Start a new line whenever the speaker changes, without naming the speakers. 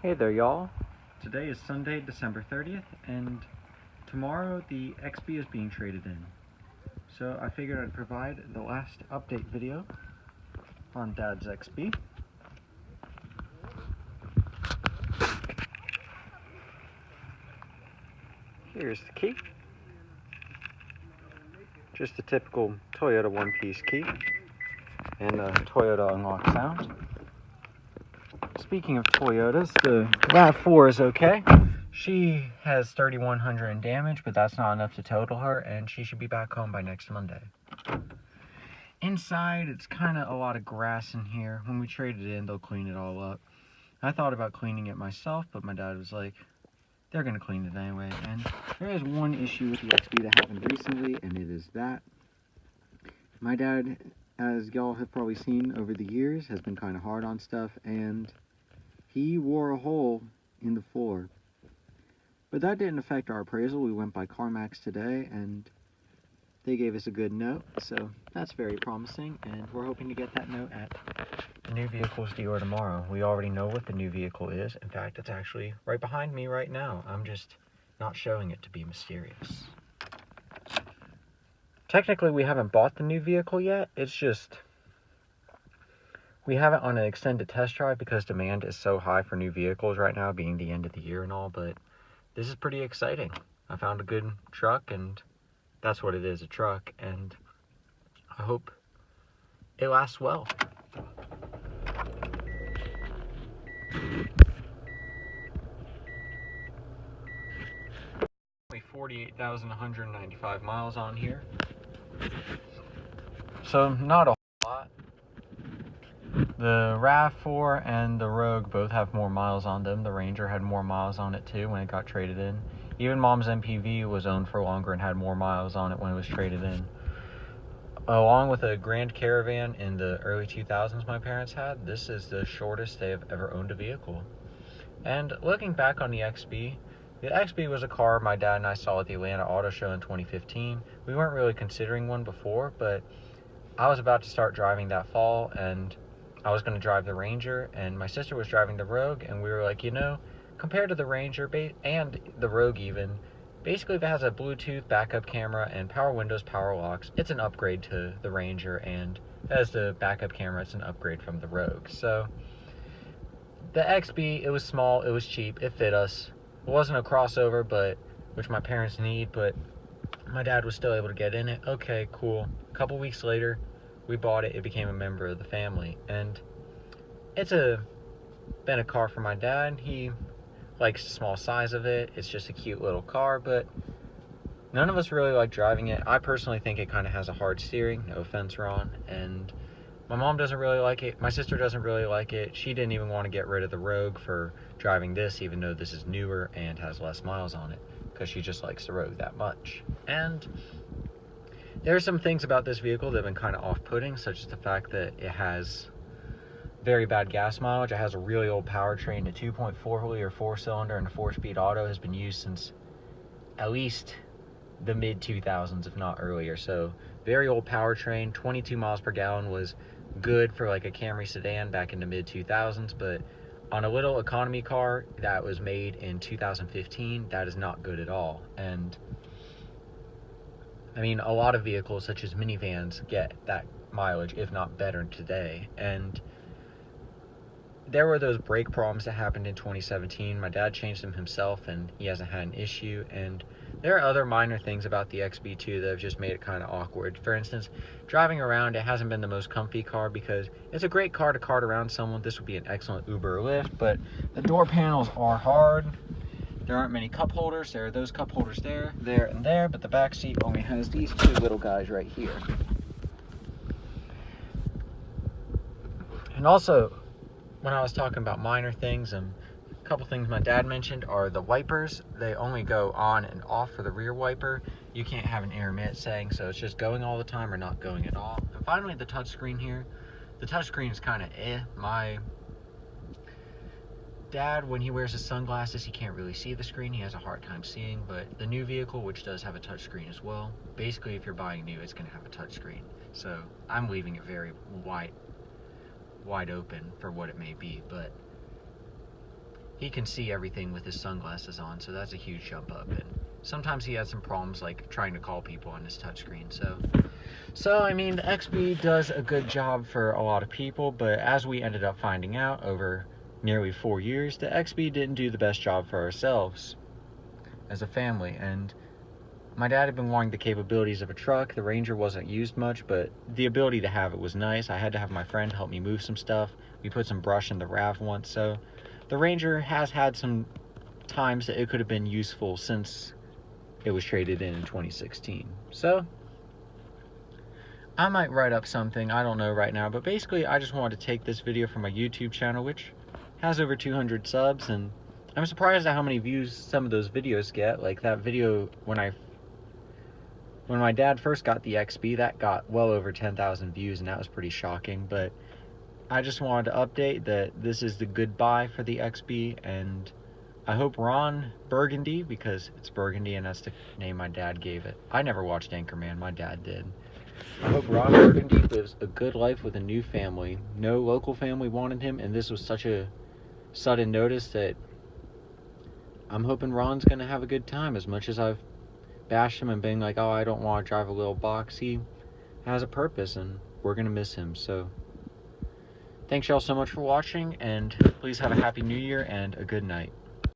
Hey there, y'all. Today is Sunday, December 30th, and tomorrow the XB is being traded in. So I figured I'd provide the last update video on Dad's XB. Here's the key. Just a typical Toyota one-piece key and a Toyota unlock sound. Speaking of Toyotas, the RAV4 is okay. She has 3,100 in damage, but that's not enough to total her, and she should be back home by next Monday. Inside, it's kind of a lot of grass in here. When we trade it in, they'll clean it all up. I thought about cleaning it myself, but my dad was like, they're going to clean it anyway. And there is one issue with the XB that happened recently, and it is that my dad, as y'all have probably seen over the years, has been kind of hard on stuff, and he wore a hole in the floor. But that didn't affect our appraisal. We went by CarMax today, and they gave us a good note, so that's very promising, and we're hoping to get that note at the new vehicle's dealer tomorrow. We already know what the new vehicle is. In fact, it's actually right behind me right now. I'm just not showing it to be mysterious. Technically, we haven't bought the new vehicle yet. It's just we have it on an extended test drive because demand is so high for new vehicles right now, being the end of the year and all, but this is pretty exciting. I found a good truck, and that's what it is, a truck, and I hope it lasts well. Only 48,195 miles on here, so not a whole lot. The RAV4 and the Rogue both have more miles on them. The Ranger had more miles on it too when it got traded in. Even Mom's MPV was owned for longer and had more miles on it when it was traded in. Along with a Grand Caravan in the early 2000s my parents had, this is the shortest they have ever owned a vehicle. And looking back on the XB was a car my dad and I saw at the Atlanta Auto Show in 2015. We weren't really considering one before, but I was about to start driving that fall, and I was going to drive the Ranger, and my sister was driving the Rogue, and we were like, you know, compared to the Ranger and the Rogue even, basically if it has a Bluetooth backup camera and power windows, power locks, it's an upgrade to the Ranger, and as the backup camera, it's an upgrade from the Rogue. So the XB, it was small, it was cheap, it fit us. It wasn't a crossover, but which my parents need, but my dad was still able to get in it. Okay, cool. A couple weeks later, we bought it. It became a member of the family, and it's been a car for my dad. He likes the small size of it. It's just a cute little car, but none of us really like driving it. I personally think it kind of has a hard steering. No offense, Ron. And my mom doesn't really like it. My sister doesn't really like it. She didn't even want to get rid of the Rogue for driving this, even though this is newer and has less miles on it, because she just likes the Rogue that much. And there are some things about this vehicle that have been kind of off-putting, such as the fact that it has very bad gas mileage. It has a really old powertrain. The 2.4 liter 4-cylinder and the 4-speed auto has been used since at least the mid-2000s, if not earlier. So very old powertrain. 22 miles per gallon was good for like a Camry sedan back in the mid-2000s, but on a little economy car that was made in 2015, that is not good at all. And I mean, a lot of vehicles such as minivans get that mileage, if not better today. And there were those brake problems that happened in 2017. My dad changed them himself, and he hasn't had an issue. And there are other minor things about the XB2 that have just made it kind of awkward. For instance, driving around, it hasn't been the most comfy car because it's a great car to cart around someone. This would be an excellent Uber or Lyft, but the door panels are hard. There aren't many cup holders. There are those cup holders there, and there, but the back seat only has these two little guys right here. And also, when I was talking about minor things, a couple things my dad mentioned are the wipers. They only go on and off for the rear wiper. You can't have an intermittent setting, so it's just going all the time or not going at all. And finally, the touchscreen here. The touchscreen is kind of My dad, when he wears his sunglasses, he can't really see the screen. He has a hard time seeing, but the new vehicle, which does have a touchscreen as well, basically if you're buying new, it's going to have a touchscreen. So I'm leaving it very wide open for what it may be, but he can see everything with his sunglasses on, so that's a huge jump up. And sometimes he has some problems like trying to call people on his touchscreen. So I mean, the XB does a good job for a lot of people, but as we ended up finding out over nearly 4 years, the XB didn't do the best job for ourselves as a family. And my dad had been wanting the capabilities of a truck. The Ranger wasn't used much, but the ability to have it was nice. I had to have my friend help me move some stuff. We put some brush in the RAV once, so the Ranger has had some times that it could have been useful since it was traded in 2016. So I might write up something, I don't know right now, but basically I just wanted to take this video from my YouTube channel, which has over 200 subs, and I'm surprised at how many views some of those videos get. Like that video when my dad first got the XB, that got well over 10,000 views, and that was pretty shocking. But I just wanted to update that this is the goodbye for the XB, and I hope Ron Burgundy, because it's Burgundy and that's the name my dad gave it. I never watched Anchorman, my dad did. I hope Ron Burgundy lives a good life with a new family. No local family wanted him, and this was such a sudden notice that I'm hoping Ron's going to have a good time. As much as I've bashed him and been like, oh, I don't want to drive a little box, he has a purpose, and we're going to miss him. So thanks y'all so much for watching, and please have a happy new year and a good night.